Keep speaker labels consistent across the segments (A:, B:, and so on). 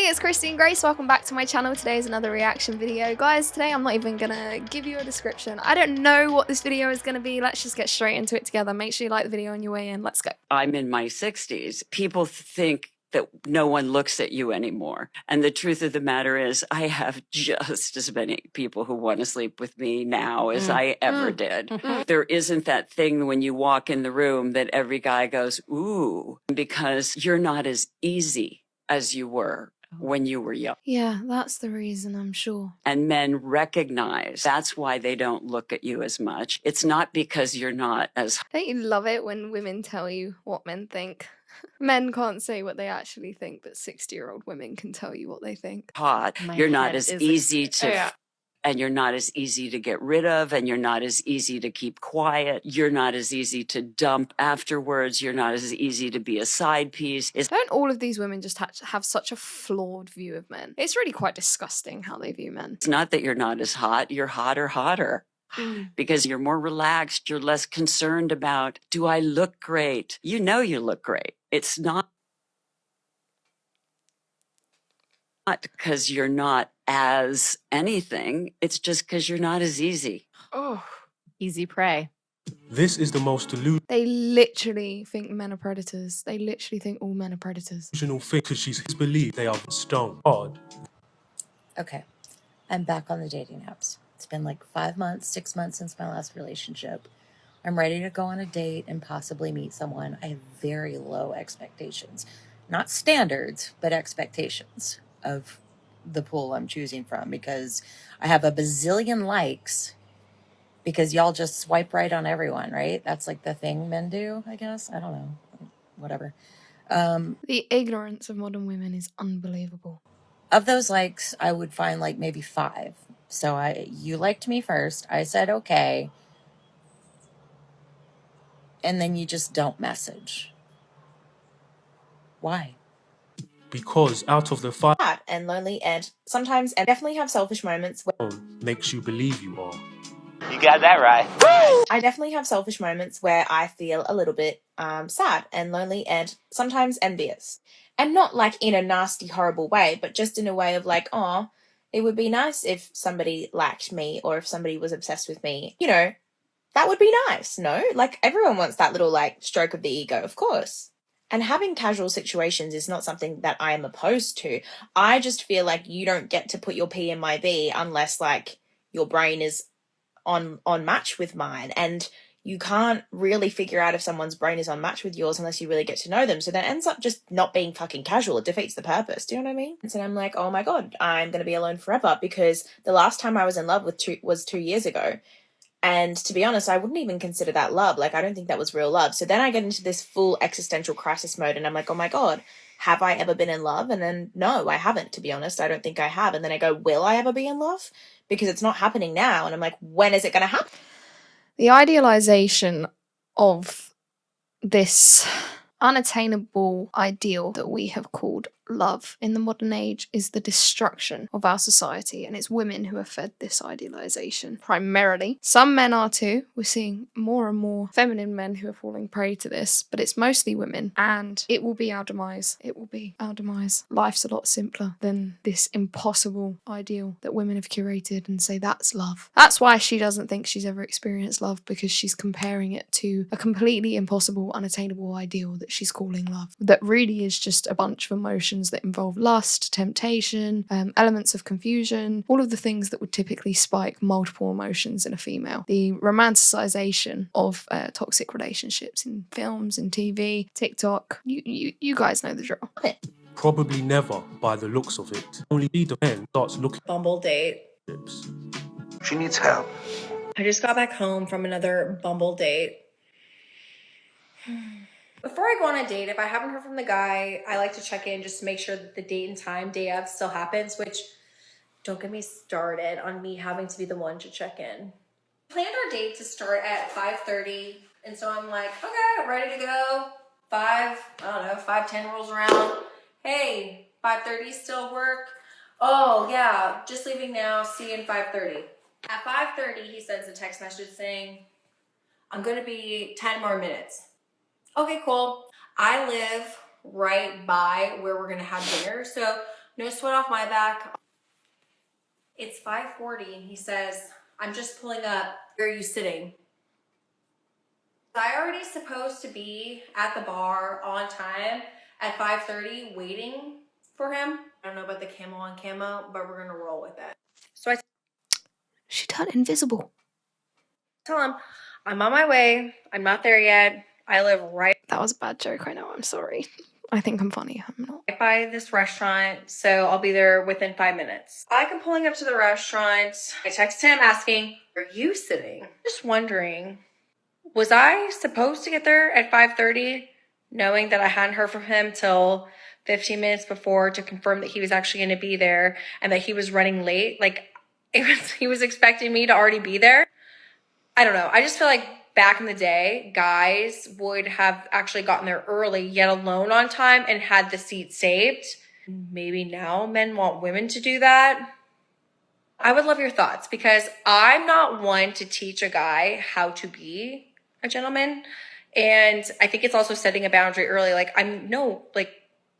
A: it's Christine Grace. Welcome back to my channel. Today is another reaction video. Guys, today I'm not even gonna give you a description. I don't know what this video is gonna be. Let's just get straight into it together. Make sure you like the video on your way in. Let's go.
B: I'm in my 60s. People think that no one looks at you anymore. And the truth of the matter is, I have just as many people who want to sleep with me now as I ever did. There isn't that thing when you walk in the room that every guy goes, ooh, because you're not as easy as you were when you were young.
A: Yeah, that's the reason, I'm sure.
B: And men recognize that's why they don't look at you as much. It's not because you're not as...
A: Don't you love it when women tell you what men think? Men can't say what they actually think, but 60-year-old women can tell you what they think.
B: hot. You're not as easy to... And you're not as easy to get rid of, and you're not as easy to keep quiet. You're not as easy to dump afterwards. You're not as easy to be a side piece.
A: Don't all of these women just have such a flawed view of men? It's really quite disgusting how they view men.
B: It's not that you're not as hot. You're hotter. Because you're more relaxed. You're less concerned about, do I look great? You know you look great. It's not because you're not as anything. It's just because you're not as easy.
C: Oh, easy prey.
D: This is the most delusional
A: They literally think men are predators. They literally think all men are predators.
D: thing because she's believed they are stone hard.
E: Okay, I'm back on the dating apps. It's been like 5 months, 6 months since my last relationship. I'm ready to go on a date and possibly meet someone. I have very low expectations. Not standards, but expectations of the pool I'm choosing from, because I have a bazillion likes because y'all just swipe right on everyone, right? That's like the thing men do, I guess. I don't know. Whatever.
A: The ignorance of modern women is unbelievable.
E: Of those likes, I would find like maybe 5. So you liked me first. I said okay. And then you just don't message. Why?
D: Because out of the 5
C: And lonely and sometimes and definitely have selfish moments where
D: makes you believe you are.
F: You got that right.
C: I definitely have selfish moments where I feel a little bit sad and lonely and sometimes envious. And not like in a nasty, horrible way, but just in a way of like, oh, it would be nice if somebody liked me or if somebody was obsessed with me. You know, that would be nice, no? Like everyone wants that little like stroke of the ego, of course. And having casual situations is not something that I am opposed to. I just feel like you don't get to put your P in my V unless like your brain is on match with mine. And you can't really figure out if someone's brain is on match with yours unless you really get to know them. So that ends up just not being fucking casual. It defeats the purpose. Do you know what I mean? And I'm like, oh my God, I'm going to be alone forever, because the last time I was in love was 2 years ago. And to be honest, I wouldn't even consider that love. Like, I don't think that was real love. So then I get into this full existential crisis mode and I'm like, oh my God, have I ever been in love? And then no, I haven't, to be honest. I don't think I have. And then I go, will I ever be in love? Because it's not happening now. And I'm like, when is it going to happen?
A: The idealization of this unattainable ideal that we have called love in the modern age is the destruction of our society, and it's women who are fed this idealization primarily. Some men are too. We're seeing more and more feminine men who are falling prey to this, but it's mostly women, and it will be our demise. It will be our demise. Life's a lot simpler than this impossible ideal that women have curated and say that's love. That's why she doesn't think she's ever experienced love, because she's comparing it to a completely impossible, unattainable ideal that she's calling love, that really is just a bunch of emotions that involve lust, temptation, elements of confusion, all of the things that would typically spike multiple emotions in a female. The romanticization of toxic relationships in films, in TV, TikTok. You guys know the drill.
D: Probably never by the looks of it. Only the man starts looking
G: Bumble date.
D: lips.
F: She needs help.
G: I just got back home from another Bumble date. Before I go on a date, if I haven't heard from the guy, I like to check in just to make sure that the date and time, day of, still happens, which don't get me started on me having to be the one to check in. Planned our date to start at 5:30, and so I'm like, okay, ready to go. 5:10 rolls around. Hey, 5:30 still work? Oh yeah, just leaving now, see you in 5:30. At 5:30, he sends a text message saying, I'm gonna be 10 more minutes. Okay, cool. I live right by where we're gonna have dinner, so No sweat off my back. It's 5:40 and he says, I'm just pulling up. Where are you sitting? Was I already supposed to be at the bar on time at 5:30 waiting for him? I don't know about the camo on camo, but we're gonna roll with it. So I
A: She turned invisible.
G: tell him, I'm on my way. I'm not there yet. I live right
A: That was a bad joke, I know, I'm sorry. I think I'm funny, I'm not.
G: by this restaurant, so I'll be there within 5 minutes. I come pulling up to the restaurant. I text him asking, where are you sitting? Just wondering, was I supposed to get there at 5:30, knowing that I hadn't heard from him till 15 minutes before to confirm that he was actually going to be there and that he was running late? Like, he was expecting me to already be there. I don't know. I just feel like back in the day, guys would have actually gotten there early, yet alone on time, and had the seat saved. Maybe now men want women to do that. I would love your thoughts because I'm not one to teach a guy how to be a gentleman. And I think it's also setting a boundary early. Like,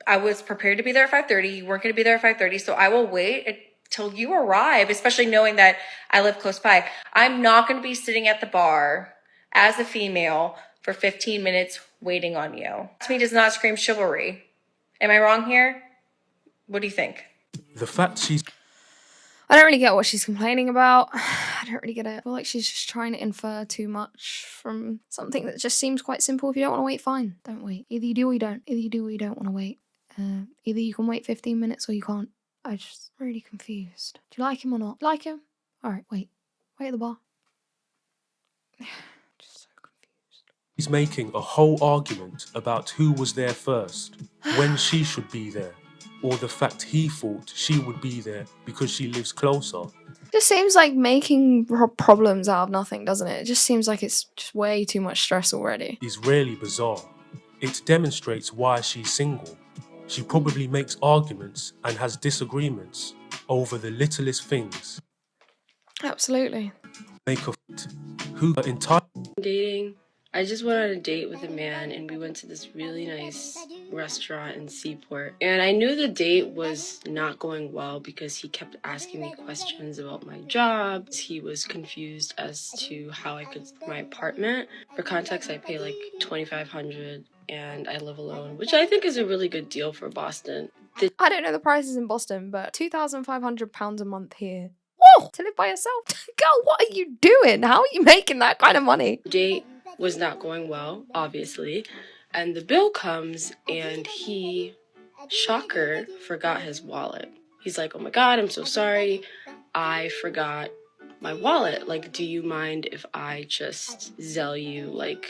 G: I was prepared to be there at 5:30. You weren't going to be there at 5:30. So I will wait till you arrive, especially knowing that I live close by. I'm not going to be sitting at the bar as a female for 15 minutes waiting on you. To me, does not scream chivalry. Am I wrong here? What do you think?
D: The fact she's
A: I don't really get what she's complaining about. I don't really get it. I feel like she's just trying to infer too much from something that just seems quite simple. If you don't want to wait, fine. Don't wait. Either you do or you don't. Either you do or you don't want to wait. Either you can wait 15 minutes or you can't. I'm just really confused. Do you like him or not? Like him? Alright, wait. Wait at the bar. Just so confused.
D: He's making a whole argument about who was there first, when she should be there, or the fact he thought she would be there because she lives closer.
A: Just seems like making problems out of nothing, doesn't it? It just seems like it's just way too much stress already.
D: Is really bizarre. It demonstrates why she's single. She probably makes arguments and has disagreements over the littlest things.
A: Absolutely.
D: Make a who are entitled.
H: Dating. I just went on a date with a man and we went to this really nice restaurant in Seaport. And I knew the date was not going well because he kept asking me questions about my job. He was confused as to how I could my apartment. For context, I pay like $2,500 and I live alone, which I think is a really good deal for Boston.
A: I don't know the prices in Boston, but £2,500 a month here. Whoa! To live by yourself? Girl, what are you doing? How are you making that kind of money?
H: Date was not going well, obviously. And the bill comes and he, shocker, forgot his wallet. He's like, oh my God, I'm so sorry. I forgot my wallet. Like, do you mind if I just Zelle you, like,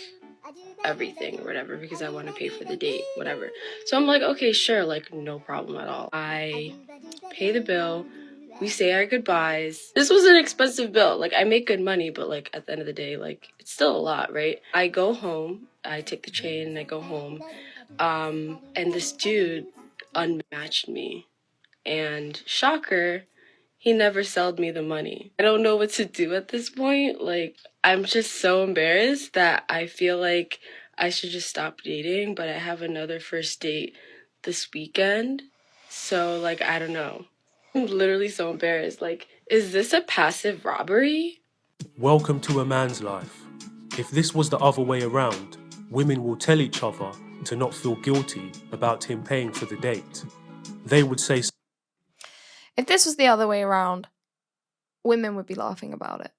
H: everything or whatever, because I want to pay for the date, whatever. So I'm like, okay, sure, like, no problem at all. I pay the bill. We say our goodbyes. This was an expensive bill. Like, I make good money, but, like, at the end of the day, like, it's still a lot, right? I go home. I take the train and I go home. And this dude unmatched me. And shocker, he never sold me the money. I don't know what to do at this point. Like, I'm just so embarrassed that I feel like I should just stop dating, but I have another first date this weekend. So, like, I don't know. I'm literally so embarrassed. Like, is this a passive robbery?
D: Welcome to a man's life. If this was the other way around, women will tell each other to not feel guilty about him paying for the date. They would say,
A: If this was the other way around, women would be laughing about it.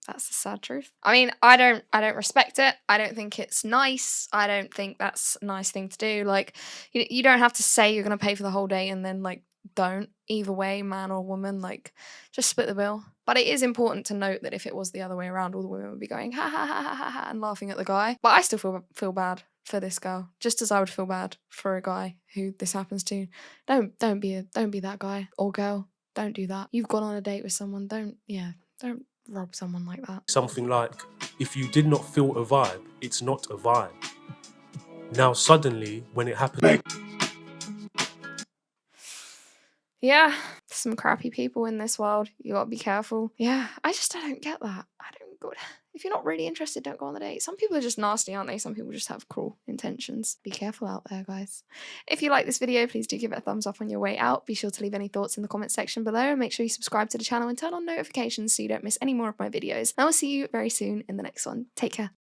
A: That's the sad truth. I mean, I don't respect it. I don't think it's nice. I don't think that's a nice thing to do. Like, you don't have to say you're going to pay for the whole day and then, like, don't. Either way, man or woman, like, just split the bill. But it is important to note that if it was the other way around, all the women would be going, ha, ha, ha, ha, ha, ha, and laughing at the guy. But I still feel bad for this girl, just as I would feel bad for a guy who this happens to. Don't be that guy or girl. Don't do that. You've gone on a date with someone. Don't rob someone like that.
D: something like, if you did not feel a vibe, it's not a vibe. Now suddenly, when it happens,
A: Yeah, some crappy people in this world. You gotta be careful. Yeah, I don't get that. God, if you're not really interested, don't go on the date. Some people are just nasty, aren't they? Some people just have cruel intentions. Be careful out there, guys. If you like this video, please do give it a thumbs up on your way out. Be sure to leave any thoughts in the comment section below, and make sure you subscribe to the channel and turn on notifications so you don't miss any more of my videos. And I will see you very soon in the next one. Take care.